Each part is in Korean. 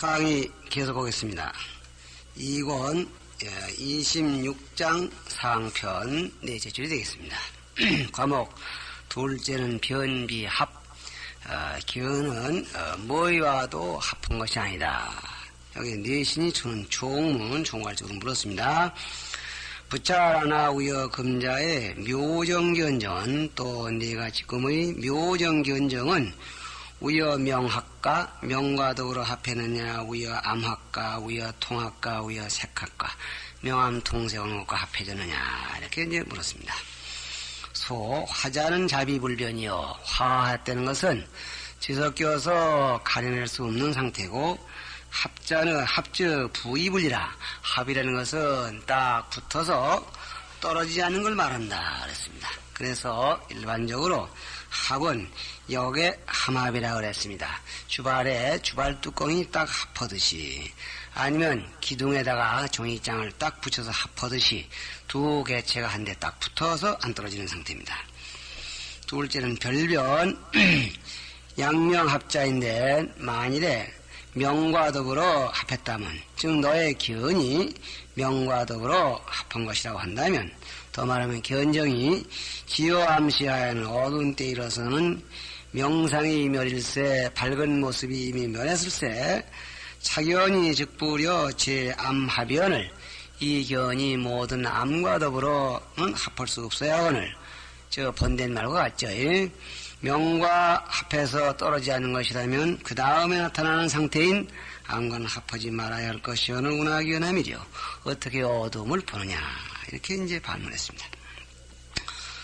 강의 계속하겠습니다. 2권 26장 상편 넷째 줄이 되겠습니다. 과목 둘째는 변비합. 기은은 뭐와도 합한 것이 아니다. 여기 내신이 주는 종문 종괄적으로 물었습니다. 부차라나 우여 금자의 묘정견정은 또 네가 지금의 묘정견정은 우여 명학과 명과 더불어 합해느냐 우여 암학과 우여 통학과 우여 색학과 명암 통색원과 합해졌느냐 이렇게 이제 물었습니다. 소 화자는 자비불변이요 화했다는 것은 지석껴서 가려낼 수 없는 상태고 합자는 합적 부의불이라 합이라는 것은 딱 붙어서 떨어지지 않는 걸 말한다 그랬습니다. 그래서 일반적으로 합은 역의 함합이라고 그랬습니다. 주발에 주발 뚜껑이 딱 합하듯이 아니면 기둥에다가 종이장을 딱 붙여서 합하듯이 두 개체가 한 대 딱 붙어서 안 떨어지는 상태입니다. 둘째는 별변 양명합자인데 만일에 명과 더불어 합했다면 즉 너의 견이 명과 더불어 합한 것이라고 한다면 더 말하면 견정이 지어암시하여는 어두운 때 일어서는 명상이 멸일세 밝은 모습이 이미 멸했을세 차견이 즉부려 제암합연을 이 견이 모든 암과 더불어는 합할 수 없어야 하거늘 저 번된 말과 같죠. 명과 합해서 떨어지지 않는 것이라면 그 다음에 나타나는 상태인 암과는 합하지 말아야 할 것이 어느 운하견함이려 어떻게 어두움을 보느냐 이렇게 이제 반문했습니다.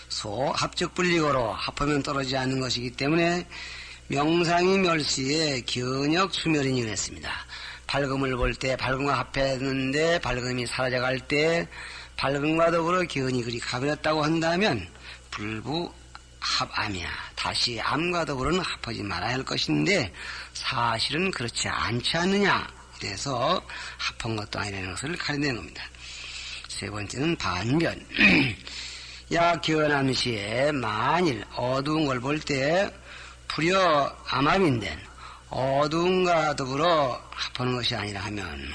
소 합적 분리고로 합하면 떨어지지 않는 것이기 때문에 명상이 멸시에 견역 수멸이니 그랬습니다. 밝음을 볼 때 밝음과 합했는데 밝음이 사라져갈 때 밝음과 더불어 견이 그리 가버렸다고 한다면 불부 합암이야. 다시 암과 더불어는 합하지 말아야 할 것인데 사실은 그렇지 않지 않느냐. 그래서 합한 것도 아니라는 것을 가려내는 겁니다. 세 번째는 반변. 야 견암시에 만일 어두운 걸 볼 때 불여 암암인데 어두움과 더불어 합하는 것이 아니라 하면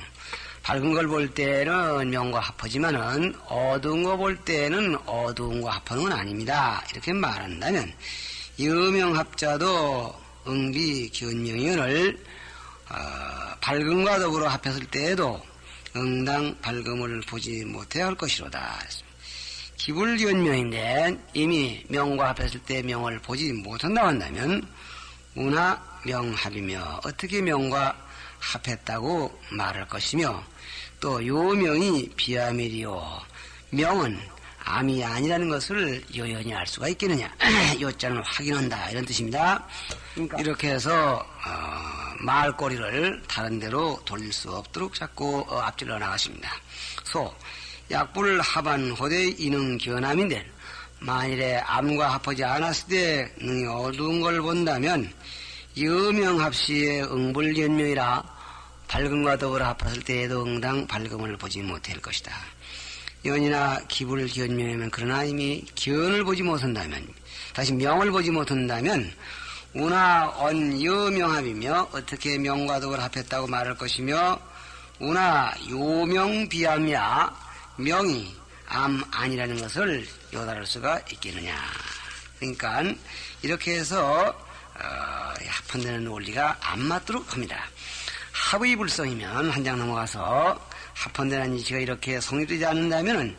밝은 걸 볼 때는 명과 합하지만은 어두운 거 볼 때는 어두운 거 합하는 건 아닙니다. 이렇게 말한다면 여명합자도 응비 견명연을 밝음과 더불어 합했을 때에도 응당 밝음을 보지 못해야 할 것이로다. 기불견명인데 이미 명과 합했을 때 명을 보지 못한다고 한다면 운하 명합이며 어떻게 명과 합했다고 말할 것이며 또 요명이 비암이리요 명은 암이 아니라는 것을 여연히 알 수가 있겠느냐. 요자는 확인한다 이런 뜻입니다. 그러니까 이렇게 해서 말꼬리를 다른 데로 돌릴 수 없도록 자꾸 앞질러 나가십니다. 소 약불 합한 호대 이능 견암인데 만일에 암과 합하지 않았을 때 능이 어두운 걸 본다면 여명합시의 응불견명이라 밝음과 더불어 합했을 때에도 응당 밝음을 보지 못할 것이다. 연이나 기불견명이면 그러나 이미 견을 보지 못한다면 다시 명을 보지 못한다면 운하 언 여명합이며 어떻게 명과 더불어 합했다고 말할 것이며 운하 요명 비암이야 명이 암 아니라는 것을 요달할 수가 있겠느냐. 그러니까 이렇게 해서 합한다는 논리가 안 맞도록 합니다. 합의 불성이면 한 장 넘어가서 합한다는 이치가 이렇게 성립되지 않는다면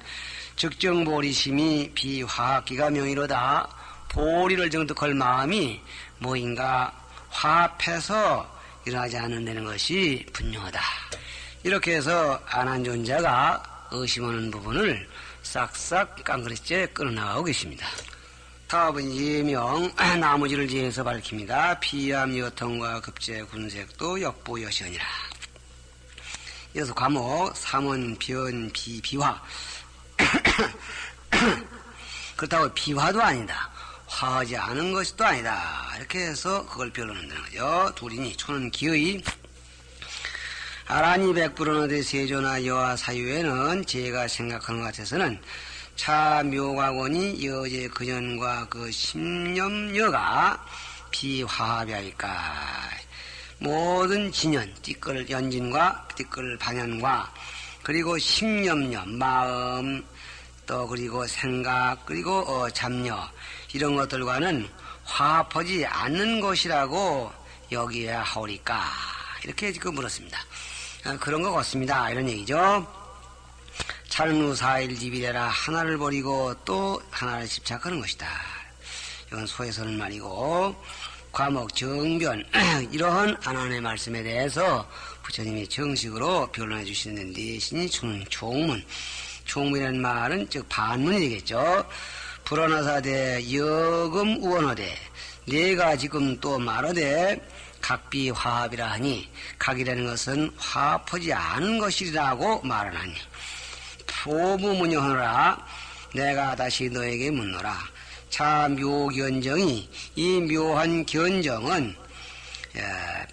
적정보리심이 비화학기가 명의로다. 보리를 정득할 마음이 뭐인가 화합해서 일어나지 않는다는 것이 분명하다. 이렇게 해서 안한존자가 의심하는 부분을 싹싹 깡그리째 끊어나가고 계십니다. 다음은 예명 나머지를 지어서 밝힙니다. 비암 여통과 급제 군색도 역부 여시언이라. 이어서 과목 3원 변 비화. 그렇다고 비화도 아니다. 화하지 않은 것도 아니다. 이렇게 해서 그걸 변론한다는 거죠. 둘이니 초는 기의 아라니 백불언어대 세조나 여와 사유에는 제가 생각하는 것 같아서는 차 묘각원이 여제 그년과 그 심념여가 비화합이할까 모든 진연, 띠끌 연진과 띠끌 방연과 그리고 식념녀, 마음, 또 그리고 생각, 그리고 잡녀 이런 것들과는 화합하지 않는 것이라고 여기야 하오리까? 이렇게 지금 물었습니다. 그런 것 같습니다. 이런 얘기죠. 찰누 사일지비래라 하나를 버리고 또 하나를 집착하는 것이다. 이건 소에서는 말이고 과목 정변 이러한 안한의 말씀에 대해서 부처님이 정식으로 변론해 주시는 대신이 주는 총문. 총문이라는 말은 즉 반문이 되겠죠. 불언하사대 여금 우언하되 내가 지금 또 말하되 각비화합이라 하니 각이라는 것은 화합하지 않은 것이라고 말하나니 보무문여하노라 내가 다시 너에게 묻노라. 자 묘견정이 이 묘한 견정은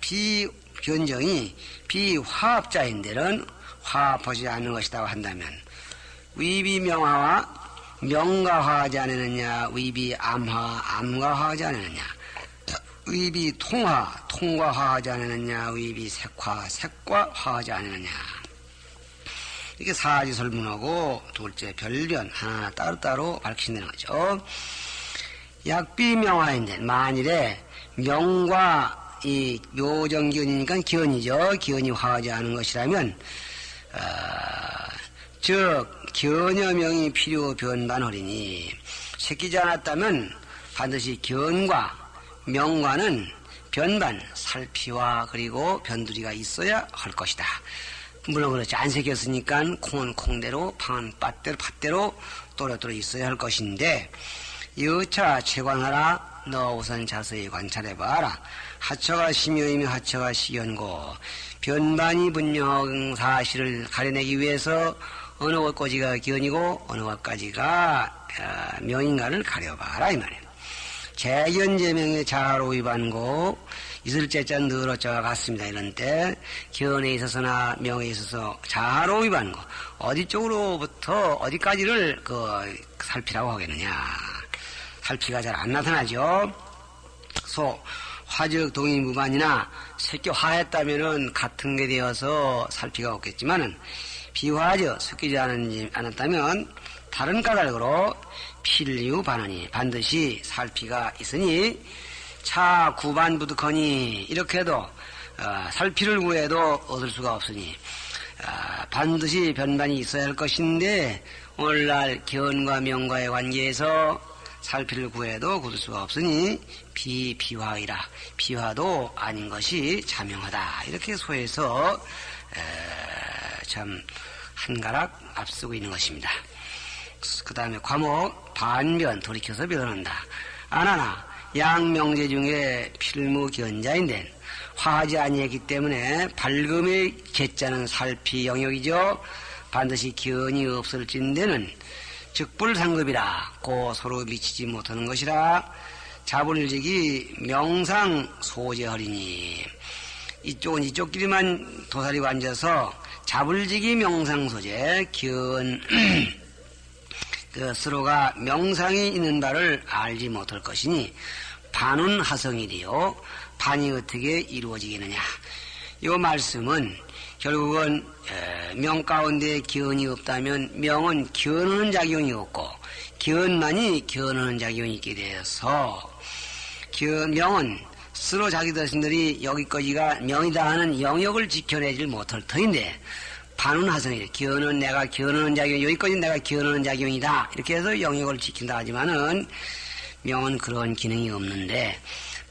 비견정이 비화합자인데는 화합하지 않는 것이라고 한다면 위비명화와 명가화하지 않느냐 위비 암화하지 않느냐 위비 통화하지 않느냐 위비 색화하지 않느냐 이렇게 사지설문하고 둘째 별변 하나 따로따로 밝히는 거죠. 약비명화인데 만일에 명과 이 묘정견이니까 견이죠. 견이 화하지 않은 것이라면 즉 견여명이 필요 변반허리니 새끼지 않았다면 반드시 견과 명과는 변반 살피와 그리고 변두리가 있어야 할 것이다. 물론 그렇지 안 새겼으니까 콩은 콩대로 팥은 팥대로 또렷또렷 있어야 할 것인데 여차 채관하라. 너 우선 자세히 관찰해봐라. 하처가 심여이며 하처가 시연고 변반이 분명한 사실을 가려내기 위해서 어느 것까지가 견이고 어느 것까지가 명인가를 가려봐라 이 말이에요. 재견제명의 자로 위반고 있을제자 늘어자가 같습니다. 이런 때 견에 있어서나 명에 있어서 자로 위반고 어디 쪽으로부터 어디까지를 살피라고 하겠느냐. 살피가 잘 안 나타나죠. 화적 동의무반이나 섞여 화했다면은 같은 게 되어서 살피가 없겠지만은 비화적 섞이지 않았다면 다른 까닭으로 필류 반언이 반드시 살피가 있으니 차 구반부득하니 이렇게 해도 살피를 구해도 얻을 수가 없으니 반드시 변반이 있어야 할 것인데 오늘날 견과 명과의 관계에서 살피를 구해도 굳을 수가 없으니 비화이라 비화도 아닌 것이 자명하다. 이렇게 소에서 참 한가락 앞서고 있는 것입니다. 그 다음에 과목 반변 돌이켜서 변한다. 안하나 양명제 중에 필무견자인데 화하지 아니했기 때문에 밝음의 개자는 살피 영역이죠. 반드시 견이 없을진데는 즉불상급이라 고 서로 미치지 못하는 것이라 자본일직이 명상 소재허리니 이쪽은 이쪽끼리만 도사리고 앉아서 자불직이 명상소재 견 서로가 명상이 있는 바를 알지 못할 것이니 반은 하성이리요 반이 어떻게 이루어지겠느냐. 이 말씀은 결국은 명 가운데 견이 없다면 명은 견하는 작용이 없고 견만이 견하는 작용이 있게 되어서 명은 스스로 자기 자신들이 여기까지가 명이다 하는 영역을 지켜내질 못할 터인데 반은 하성이래. 견은 내가 견하는 작용, 여기까지 내가 견하는 작용이다. 이렇게 해서 영역을 지킨다 하지만은 명은 그런 기능이 없는데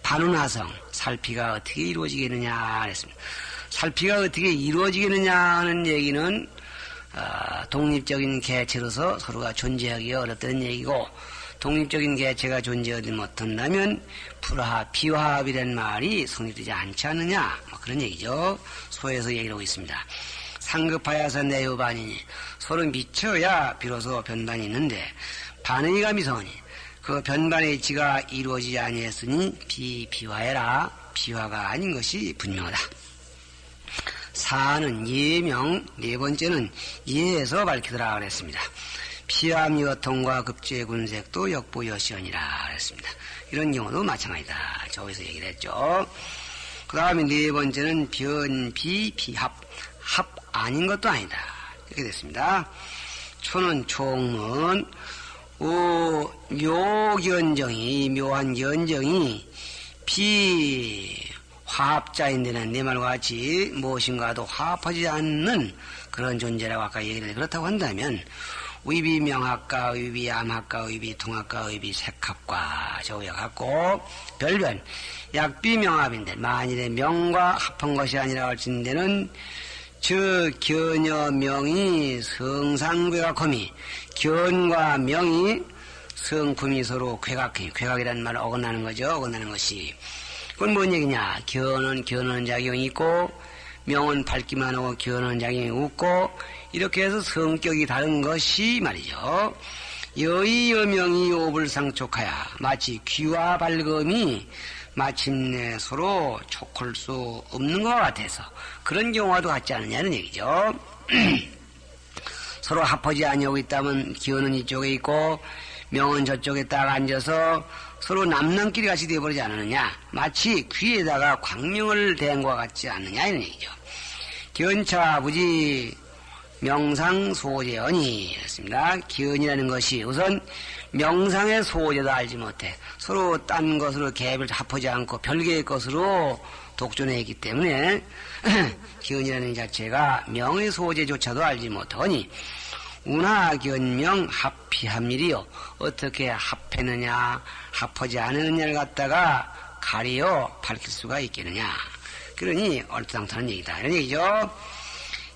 반은 하성, 살피가 어떻게 이루어지겠느냐 그랬습니다. 살피가 어떻게 이루어지겠느냐 하는 얘기는 독립적인 개체로서 서로가 존재하기 어렵다는 얘기고 독립적인 개체가 존재하지 못한다면 비화합이라는 말이 성립되지 않지 않느냐 그런 얘기죠. 소에서 얘기를 하고 있습니다. 상급하여서 내유반이니 서로 미쳐야 비로소 변반이 있는데 반의가 미성하니 그 변반의 이치가 이루어지지 아니했으니 비화해라. 비화가 아닌 것이 분명하다. 사는 예명, 네 번째는 예에서 밝히더라 그랬습니다. 피암여통과 급제군색도 역보여시언이라 그랬습니다. 이런 경우도 마찬가지다. 저기서 얘기를 했죠. 그 다음에 네 번째는 변비, 비합. 합 아닌 것도 아니다. 이렇게 됐습니다. 초는 총문, 묘견정이, 묘한 견정이 비화합자인데는 내 말과 같이 무엇인가도 화합하지 않는 그런 존재라고 아까 얘기했는데, 그렇다고 한다면 의비 명합과 의비 암합과 의비 통합과 의비 색합과 저우여 갖고 별변 약비 명합인데, 만일에 명과 합한 것이 아니라 할진 데는 저 견여 명이 성상괴각함이, 견과 명이 성품이 서로 괴각해, 괴각이라는 말을 어긋나는 거죠. 어긋나는 것이. 그건 뭔 얘기냐? 견하는 작용이 있고, 명은 밝기만 하고 견하는 작용이 없고, 이렇게 해서 성격이 다른 것이 말이죠. 여의 여명이 오불상촉하야, 마치 귀와 발검이 마침내 서로 촉할 수 없는 것 같아서 그런 경우와도 같지 않느냐는 얘기죠. 서로 합하지 아니하고 있다면 기어는 이쪽에 있고 명은 저쪽에 딱 앉아서 서로 남남끼리 같이 되어버리지 않느냐. 마치 귀에다가 광명을 댄 것 같지 않느냐 이런 얘기죠. 기언차 부지 명상소재언이 였습니다. 기언이라는 것이 우선 명상의 소재도 알지 못해 서로 딴 것으로 갭을 합하지 않고 별개의 것으로 독존해 있기 때문에 기언이라는 자체가 명의 소재조차도 알지 못하니 운하견명 합피합일이요. 어떻게 합했느냐 합하지 않느냐를 갖다가 가리어 밝힐 수가 있겠느냐. 그러니 얼토당토한 얘기다 이런 얘기죠.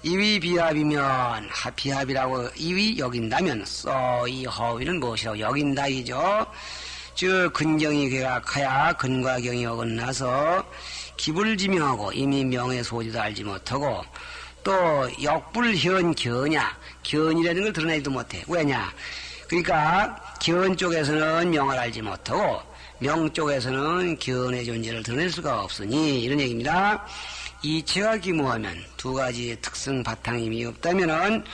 이위 비합이면 비합이라고 이위 여긴다면 이 허위는 무엇이라고 여긴다이죠. 즉 근경이 괴각하야 근과 경이 어긋나서 기불지명하고 이미 명의 소지도 알지 못하고 또 역불현 견야 견이라는 걸 드러내지도 못해. 왜냐? 그러니까 견 쪽에서는 명을 알지 못하고 명 쪽에서는 견의 존재를 드러낼 수가 없으니 이런 얘기입니다. 이체가 기무하면 두 가지 특성 바탕임이 없다면은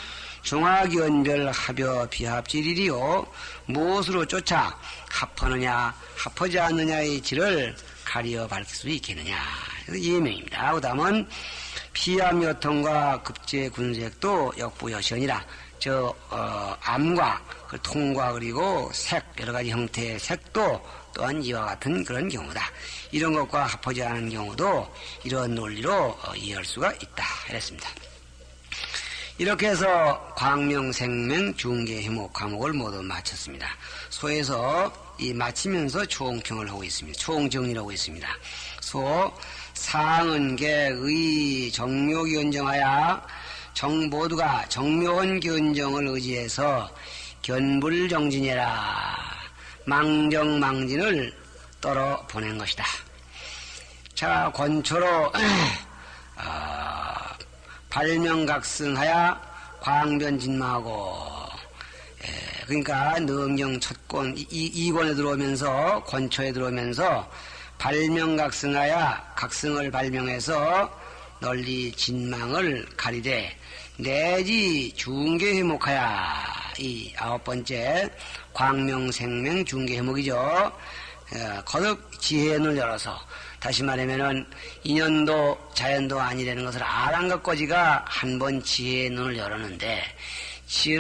중화견별 합여 비합질이리요. 무엇으로 쫓아 합하느냐 합하지 않느냐의 질을 가리어 밝힐 수 있겠느냐. 그래서 예명입니다. 그 다음은 피암여통과 급제군색도 역부여시언이라 암과 통과 그리고 색 여러 가지 형태의 색도 또한 이와 같은 그런 경우다. 이런 것과 합하지 않은 경우도 이런 논리로 이해할 수가 있다. 이랬습니다. 이렇게 해서 광명, 생명, 중계, 해목, 과목을 모두 마쳤습니다. 소에서 이 마치면서 총평을 하고 있습니다. 총정리를 하고 있습니다. 소, 상은계, 의, 정묘 견정하야 모두가 정묘한 견정을 의지해서 견불정진해라. 망정망진을 떨어 보낸 것이다. 자, 권초로 발명각승하야 광변진마하고 그러니까 능경 첫권 2권에 들어오면서 권초에 들어오면서 발명각승하야 각승을 발명해서 널리 진망을 가리되 내지 중계해목하야 이 9번째 광명생명 중계해목이죠. 거듭 지혜눈을 열어서 다시 말하면은 인연도 자연도 아니라는 것을 알한 것까지가 한 번 지혜의 눈을 열었는데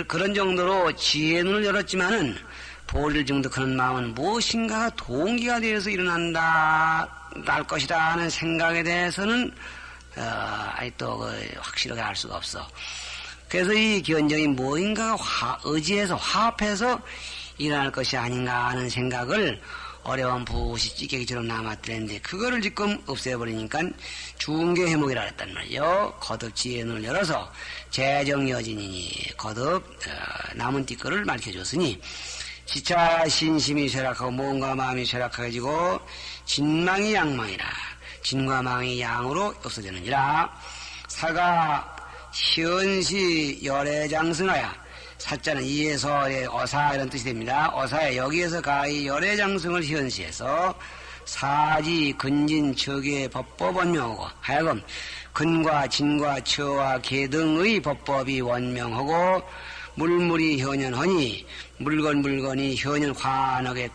그런 정도로 지혜의 눈을 열었지만은 볼일 정도 그런 마음은 무엇인가 동기가 되어서 일어난다 날 것이다 하는 생각에 대해서는 아직도 확실하게 알 수가 없어. 그래서 이 견정이 뭐인가 의지해서 화합해서 일어날 것이 아닌가 하는 생각을 어려운 붓이 찌개기처럼 남았더랬는데 그거를 지금 없애버리니까 중계해목이라 했단 말이요. 거듭 지혜의 눈을 열어서 재정여진이니 거듭 남은 띠끌을 밝혀줬으니 지차 신심이 쇠락하고 몸과 마음이 쇠락해지고 진망이 양망이라 진과 망이 양으로 없어지느니라. 사가 현시 열애장승하야 사자는 이에서의 어사 이런 뜻이 됩니다. 어사에 여기에서 가히 열애장승을 현시해서 사지 근진 척의 법법 원명하고 하여금 근과 진과 처와 계 등의 법법이 원명하고 물물이 현현하니 물건이 현현 환하게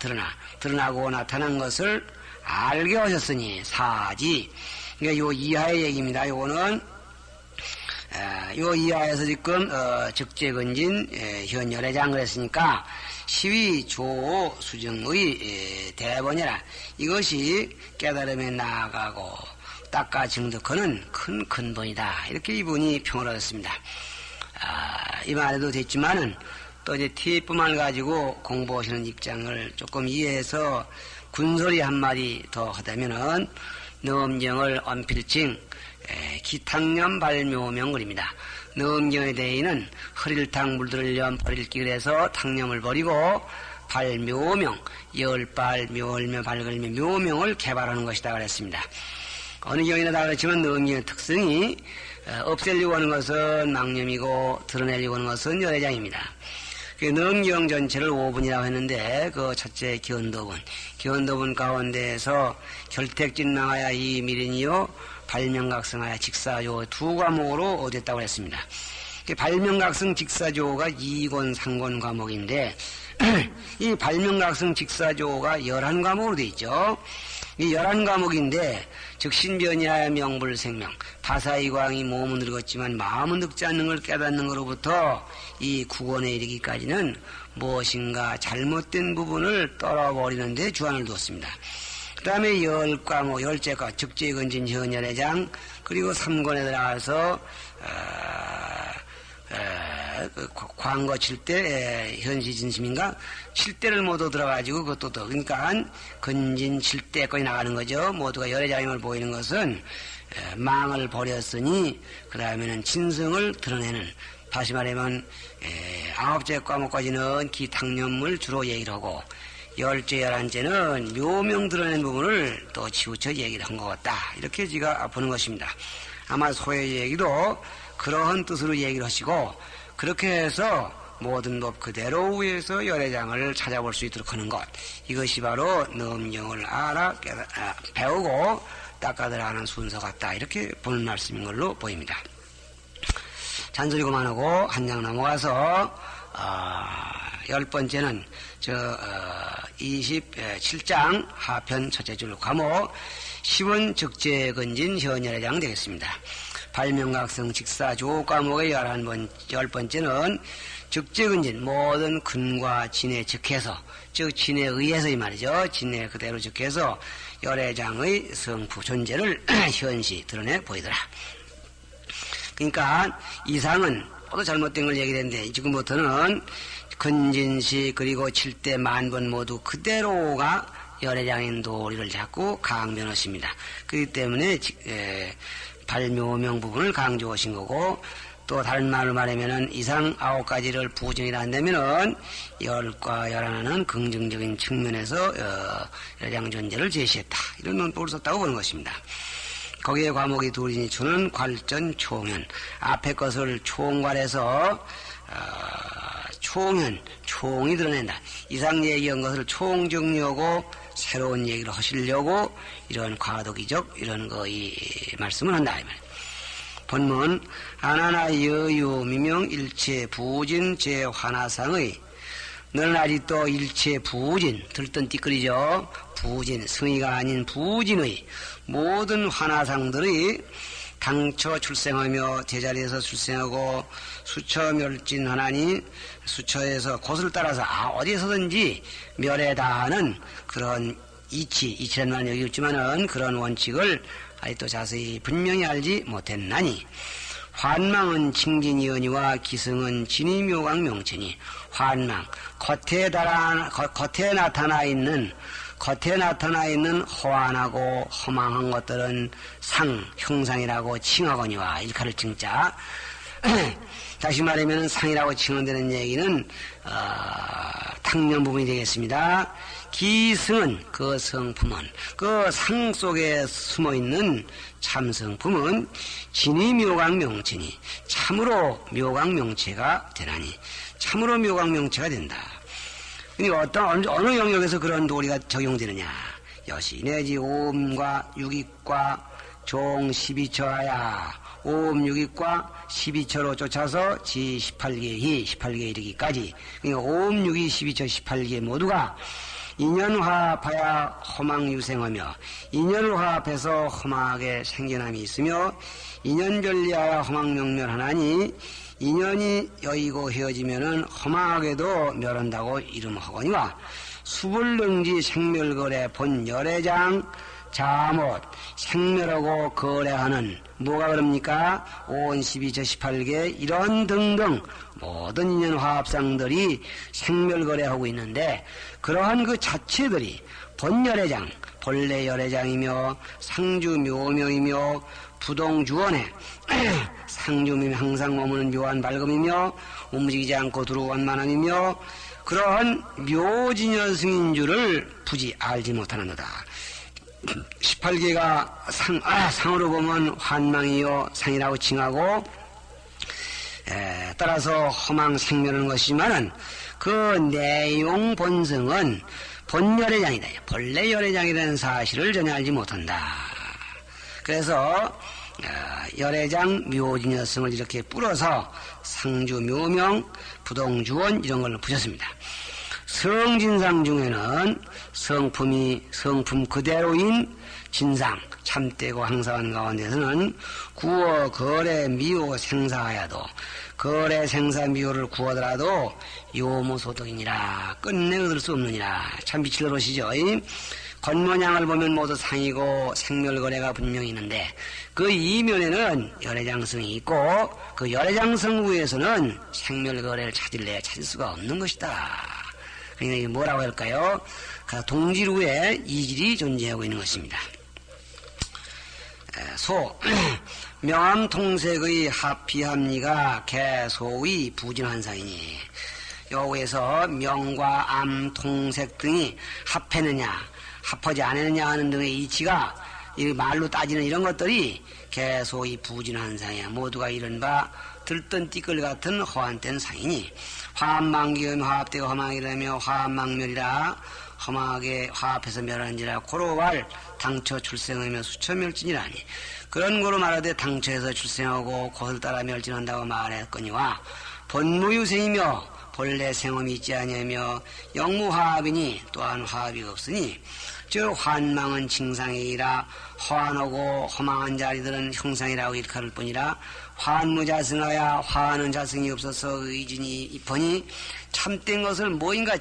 드러나고 나타난 것을 알게 하셨으니 사지 그러니까 요 이하의 얘기입니다. 요거는 요 이하에서 지금 적재근진 현 열애장 그랬으니까 시위 조 수정의 대본이라 이것이 깨달음에 나아가고 닦아 증득하는 큰 근본이다. 이렇게 이분이 평을 얻었습니다. 이 말에도 됐지만은 또 이제 티뿐만 가지고 공부하시는 입장을 조금 이해해서 군소리 한마디 더 하다면은 넘경을 언필칭 기탕염 발묘명 그립니다. 넘경에 대해는 허릴탕 물들을 염 버릴기 그래서 탕염을 버리고 발묘명 열발 묘을며 밝을며 묘명을 개발하는 것이다 그랬습니다. 어느 경이나 다 그렇지만 넘경의 특성이 없애려고 하는 것은 망념이고 드러내려고 하는 것은 열애장입니다. 그 넘경 전체를 5분이라고 했는데 그 첫째 기원도분 가운데에서 결택진망하야 이미린이요 발명각성하야 직사조 두 과목으로 얻었다고 했습니다. 발명각성 직사조가 2권 3권 과목인데 이 발명각성 직사조가 11과목으로 되어 있죠. 이 11과목인데 즉 신변이하여 명불생명 바사이광이 몸은 늙었지만 마음은 늙지 않는 걸 깨닫는 것으로부터 이 구원에 이르기까지는 무엇인가 잘못된 부분을 떨어버리는 데 주안을 두었습니다. 그 다음에 10과목 10제과 적재근진 현열애장 그리고 3권에 들어가서 광거 7대 현시진심인가 7대를 모두 들어가지고 그것도 더 그러니까 근진 7대까지 나가는 거죠. 모두가 열애장임을 보이는 것은 망을 버렸으니 그 다음에는 진성을 드러내는 다시 말하면 9째 과목까지는 기탕념을 주로 얘기를 하고 10째 11째는 묘명 드러낸 부분을 또 치우쳐 얘기를 한 것 같다. 이렇게 제가 보는 것입니다. 아마 소의 얘기도 그러한 뜻으로 얘기를 하시고 그렇게 해서 모든 법 그대로 위에서 열애장을 찾아볼 수 있도록 하는 것 이것이 바로 넘경을 배우고 닦아들어가는 순서 같다. 이렇게 보는 말씀인 걸로 보입니다. 잔소리 그만하고 한 장 넘어가서 10번째는 27장 하편 첫째 줄 과목 10원 적재근진 현열애장 되겠습니다. 발명각성 직사조 과목의 10번째는 적재근진 모든 근과 진에 적해서 즉 진에 의해서 이 말이죠. 진에 그대로 적해서 열애장의 성품 존재를 현시 드러내 보이더라. 그러니까 이상은 모두 잘못된 걸 얘기했는데 지금부터는 근진시 그리고 7대 만번 모두 그대로가 열애장인 도리를 잡고 강변하십니다. 그렇기 때문에 발묘명 부분을 강조하신 거고 또 다른 말로 말하면은 이상 9가지를 부정이라 한다면은 10과 11은 긍정적인 측면에서 열애장 존재를 제시했다. 이런 논법을 썼다고 보는 것입니다. 거기에 과목이 둘이니 주는 괄전 총현 앞에 것을 총괄해서 총현 총이 드러낸다. 이상 얘기한 것을 총정리하고 새로운 얘기를 하시려고 이런 과도기적 이런 이 말씀을 한다. 이 말이에요. 본문 아나나 여유 미명 일체 부진 제환화상의 너는 아직도 일체 부진 들뜬 띠끌이죠. 부진 성의가 아닌 부진의 모든 환화상들이 당초 출생하며 제자리에서 출생하고 수처 멸진하나니 수처에서 곳을 따라서 어디에서든지 멸에 다하는 그런 이치라는 말은 여기 있지만은 그런 원칙을 아직도 자세히 분명히 알지 못했나니 환망은 칭진이언이와 기승은 진이묘강 명체니 환망 겉에 나타나 있는 호환하고 허망한 것들은 형상이라고 칭하거니와 일카를 칭자 다시 말하면 상이라고 칭한다는 얘기는 탕령 부분이 되겠습니다. 기승은 그 성품은 그 상 속에 숨어있는 참성품은 진이묘강 명체니 참으로 묘강 명체가 되나니 참으로 묘강 명체가 된다. 그러니까 어느 영역에서 그런 도리가 적용되느냐. 여시 내지 오음과 육익과 종 12처하야 오음 육익과 12처로 쫓아서 지 18개 이르기까지 그러니까 오음 육이 12처 18개 모두가 인연 화합하야 허망 유생하며 인연을 화합해서 허망하게 생겨남이 있으며 인연 별리하여 허망 명멸하나니 인연이 여의고 헤어지면은 허망하게도 멸한다고 이름하거니와 수불능지 생멸거래 본 열애장 자못 생멸하고 거래하는 뭐가 그럽니까? 5원 12저 18개 이런 등등 모든 인연 화합상들이 생멸거래하고 있는데 그러한 그 자체들이 본열애장 본래 열애장이며 상주묘명이며 부동주원에 상주묘명 항상 머무는 묘한 밝음이며 움직이지 않고 들어온 만함이며 그러한 묘진여 승인 줄을 부지 알지 못하는도다. 18개가 상으로 보면 환망이요 상이라고 칭하고 따라서 허망 생멸하는 것이지만은 그 내용 본성은 본열애장이다. 본래 열애장이라는 사실을 전혀 알지 못한다. 그래서 열애장 묘진여성을 이렇게 뿌려서 상주 묘명 부동주원 이런 걸로 붙였습니다. 성진상 중에는 성품 그대로인 진상 참되고 항상한 가운데서는 구어 거래 미호 생사하여도 거래 생사 미호를 구하더라도 요무소득이니라 끝내 얻을 수 없느니라. 참 미칠 노릇이죠. 겉모양을 보면 모두 상이고 생멸거래가 분명히 있는데 그 이면에는 열애장성이 있고 그 열애장성 위에서는 생멸거래를 찾을 수가 없는 것이다. 그러니까 이게 뭐라고 할까요? 동지루에 이질이 존재하고 있는 것입니다. 명암통색의 합피합리가 개소의 부진환상이니 여기에서 명과 암, 통색 등이 합했느냐 합하지 않았느냐 하는 등의 이치가 이 말로 따지는 이런 것들이 개소의 부진환상이야. 모두가 이른바 들뜬 띠끌 같은 허한된 상이니 화합망기음 화합되고 허망이라며 화합망멸이라 허망하게 화합해서 멸하는지라 고로왈 당처 출생하며 수처멸진이라니 그런 거로 말하되 당처에서 출생하고 곧을 따라 멸진한다고 말했거니와 본무유생이며 본래 생험이 있지 아니하며 영무화합이니 또한 화합이 없으니 즉 환망은 징상이라 허안하고 허망한 자리들은 형상이라고 일컬을 뿐이라 환무자승하야 화하는 자승이 없어서 의진이 입하니 참된 것을 뭐인가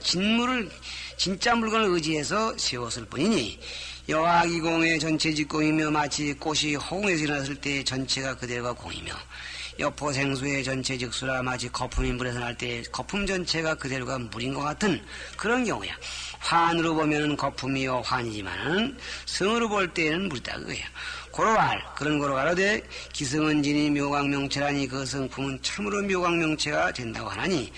진짜 물건을 의지해서 세웠을 뿐이니 여학이공의 전체 직공이며 마치 꽃이 허공에서 일어났을 때 전체가 그대로가 공이며 여포생수의 전체 직수라 마치 거품이 물에서 날 때 거품 전체가 그대로가 물인 것 같은 그런 경우야. 환으로 보면 거품이요 환이지만은 성으로 볼 때는 물이다 그거야. 고로할 그런 거로 가로되 기승은진이 묘광명체라니 그 성품은 참으로 묘광명체가 된다고 하나니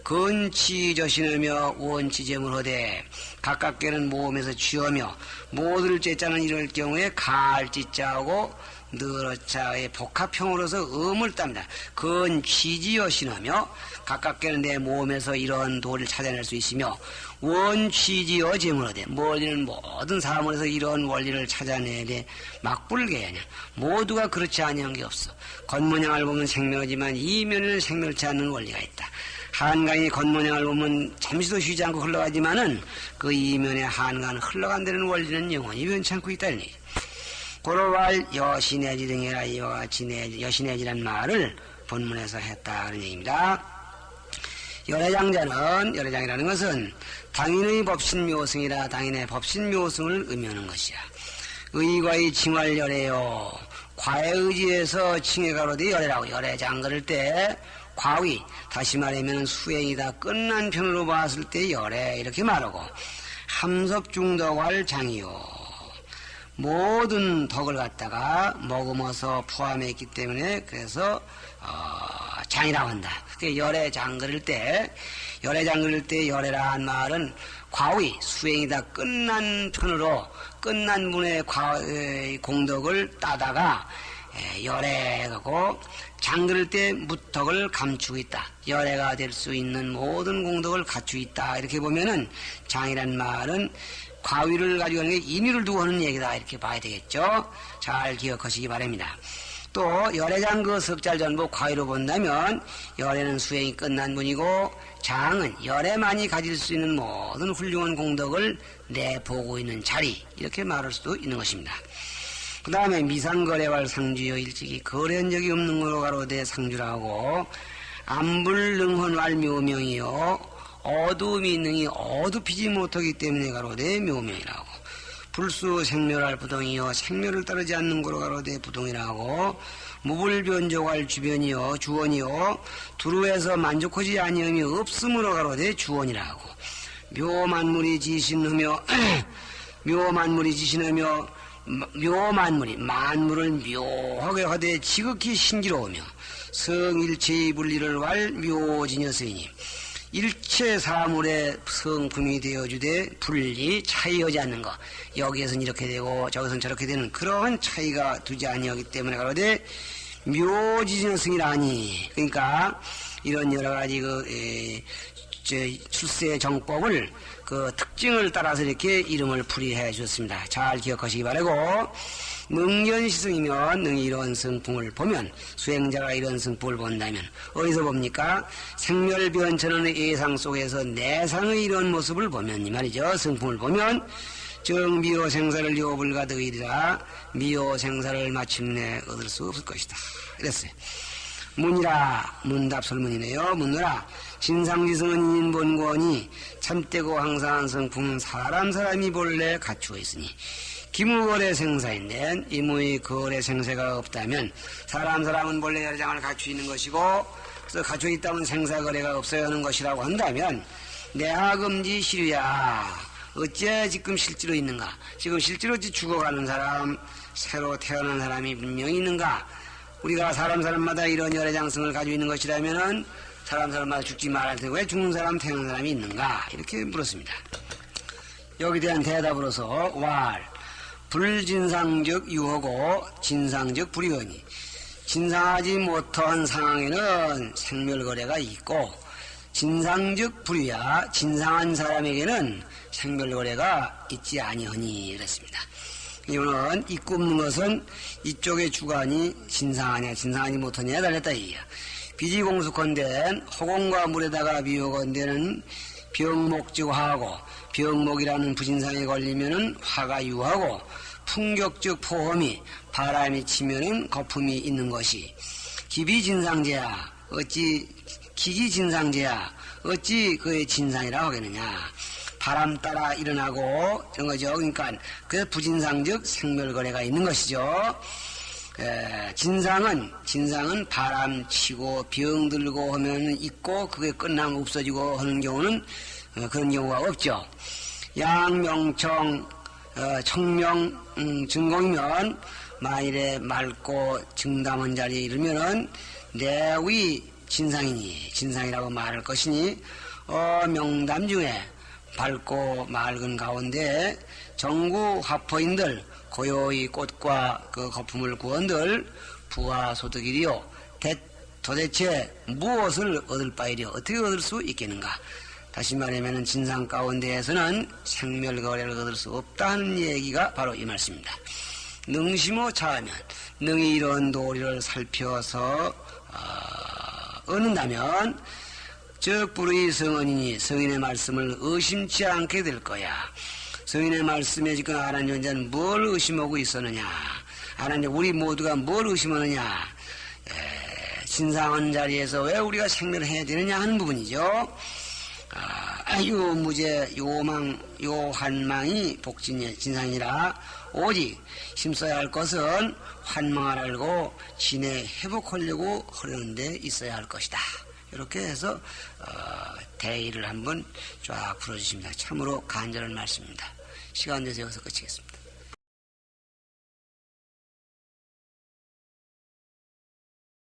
근치저신하며 원치제물하되 가깝게는 모험에서 쥐어며 모두를 째자는 이럴 경우에 갈지자하고 늘어자의 복합형으로서 음을 땁니다. 근취지여신하며 가깝게는 내 모험에서 이런 도를 찾아낼 수 있으며 원취지여 제물하되 멀리는 모든 사물에서 이런 원리를 찾아내되 막불게 하냐. 모두가 그렇지 아니한 게 없어. 겉모양을 보면 생멸하지만 이면에는 생멸치 않는 원리가 있다. 한강이 겉모양을 보면 잠시도 쉬지 않고 흘러가지만은 그 이면에 한강은 흘러간다는 원리는 영원히 변치 않고 있다니. 고로왈 여신애지 등이라 이와 같이 여신애지란 말을 본문에서 했다 그런 얘기입니다. 열애장이라는 것은 당인의 법신묘승이라 당인의 법신묘승을 의미하는 것이야. 의과의 칭활열애요. 과에 의지해서 칭해가로되 열애라고 열애장 그럴 때 과위 다시 말하면 수행이다 끝난 편으로 봤을 때 열애 이렇게 말하고 함섭중덕할 장이요. 모든 덕을 갖다가 머금어서 포함했기 때문에 그래서 장이라고 한다. 그게 열애장 그럴 때 열애라 한 말은 과위 수행이다 끝난 편으로 끝난 분의 공덕을 따다가 열애하고 장 그럴 때 무덕을 감추고 있다. 열애가 될 수 있는 모든 공덕을 갖추고 있다. 이렇게 보면은 장이란 말은 과위를 가지고 하는 게 인위를 두고 하는 얘기다. 이렇게 봐야 되겠죠. 잘 기억하시기 바랍니다. 또 열애장 그 석 달 전부 과유로 본다면 열애는 수행이 끝난 분이고 장은 열애만이 가질 수 있는 모든 훌륭한 공덕을 내보고 있는 자리 이렇게 말할 수도 있는 것입니다. 그 다음에 미상거래왈 상주여 일찍이 거래한 적이 없는 거로 가로되 상주라고 안불능헌왈 묘명이요 어두움이 능히 어둡히지 못하기 때문에 가로되 묘명이라고 불수 생멸할 부동이요 생멸을 따르지 않는 거로 가로되 부동이라고 무불변조할 주변이요 주원이요 두루에서 만족하지 아니함이 없음으로 가로되 주원이라고 묘만물이 지신하며 묘만물이 지신하며 묘만물이 만물을 묘하게 하되 지극히 신기로우며 성일체의 분리를 왈 묘지녀스이니 일체 사물의 성품이 되어주되 분리 차이하지 않는 것 여기에서는 이렇게 되고 저기서는 저렇게 되는 그러한 차이가 두지 아니하기 때문에 가로되 묘지녀승이라니 그러니까 이런 여러가지 출세 정법을 그 특징을 따라서 이렇게 이름을 풀이해 주셨습니다. 잘 기억하시기 바라고 능견시승이면 능히 이런 성품을 보면 수행자가 이런 성품을 본다면 어디서 봅니까? 생멸변천의 예상 속에서 내상의 이런 모습을 보면 이 말이죠. 성품을 보면 정미호생사를 요불가득이리라 미호생사를 마침내 얻을 수 없을 것이다. 이랬어요. 문이라 문답설문이네요. 문으라 진상지성은 인본권이 참되고 항상한 성품은 사람이 본래 갖추어 있으니 기무거래 생사인데 이무의 거래 생사가 없다면 사람은 본래 열장을 갖추어 있는 것이고 그래서 갖추어 있다면 생사거래가 없어야 하는 것이라고 한다면 내하금지 시류야 어째 지금 실제로 있는가 지금 실제로 죽어가는 사람 새로 태어난 사람이 분명히 있는가 우리가 사람마다 이런 열애장성을 가지고 있는 것이라면은 사람마다 죽지 말할 테고 왜 죽는 사람 태어난 사람이 있는가 이렇게 물었습니다. 여기에 대한 대답으로서 왈 불진상적 유하고 진상적 불이하니 진상하지 못한 상황에는 생멸거래가 있고 진상적 불이야 진상한 사람에게는 생멸거래가 있지 아니하니 그랬습니다. 이거는 있고 없는 것은 이쪽의 주관이 진상하냐 진상하지 못하냐에 달렸다 이야. 비지공숙한데 허공과 물에다가 비유건대는 병목적 화하고 병목이라는 부진상에 걸리면은 화가 유하고 풍격적 포험이 바람이 치면은 거품이 있는 것이 기비진상제야 어찌 기기진상제야 어찌 그의 진상이라고 하겠느냐 바람 따라 일어나고 그런 거죠. 그러니까 그 부진상적 생멸거래가 있는 것이죠. 진상은 바람 치고 병 들고 하면 있고 그게 끝나면 없어지고 하는 경우는 그런 경우가 없죠. 양명청 청명 증공이면 만일에 맑고 증담한 자리에 이르면은 내위 진상이라고 말할 것이니 명담 중에 밝고 맑은 가운데 정구 화포인들 고요히 꽃과 그 거품을 구원들 부와 소득이리요 도대체 무엇을 얻을 바이리요 어떻게 얻을 수 있겠는가 다시 말하면 진상 가운데에서는 생멸거래를 얻을 수 없다는 얘기가 바로 이 말씀입니다. 능심호 차하면 능히 이런 도리를 살펴서 얻는다면 적불의 성언이니 성인의 말씀을 의심치 않게 될 거야. 성인의 말씀에 지금 아란존자는 뭘 의심하고 있었느냐 아란존자 우리 모두가 뭘 의심하느냐 진상한 자리에서 왜 우리가 생멸해야 되느냐 하는 부분이죠. 요 무죄 요망 요 환망이 복진의 진상이라 오직 힘써야 할 것은 환망을 알고 진에 회복하려고 하려는 데 있어야 할 것이다. 이렇게 해서 대의를 한번 쫙 풀어주십니다. 참으로 간절한 말씀입니다. 시간 내서 여기서 끝이겠습니다.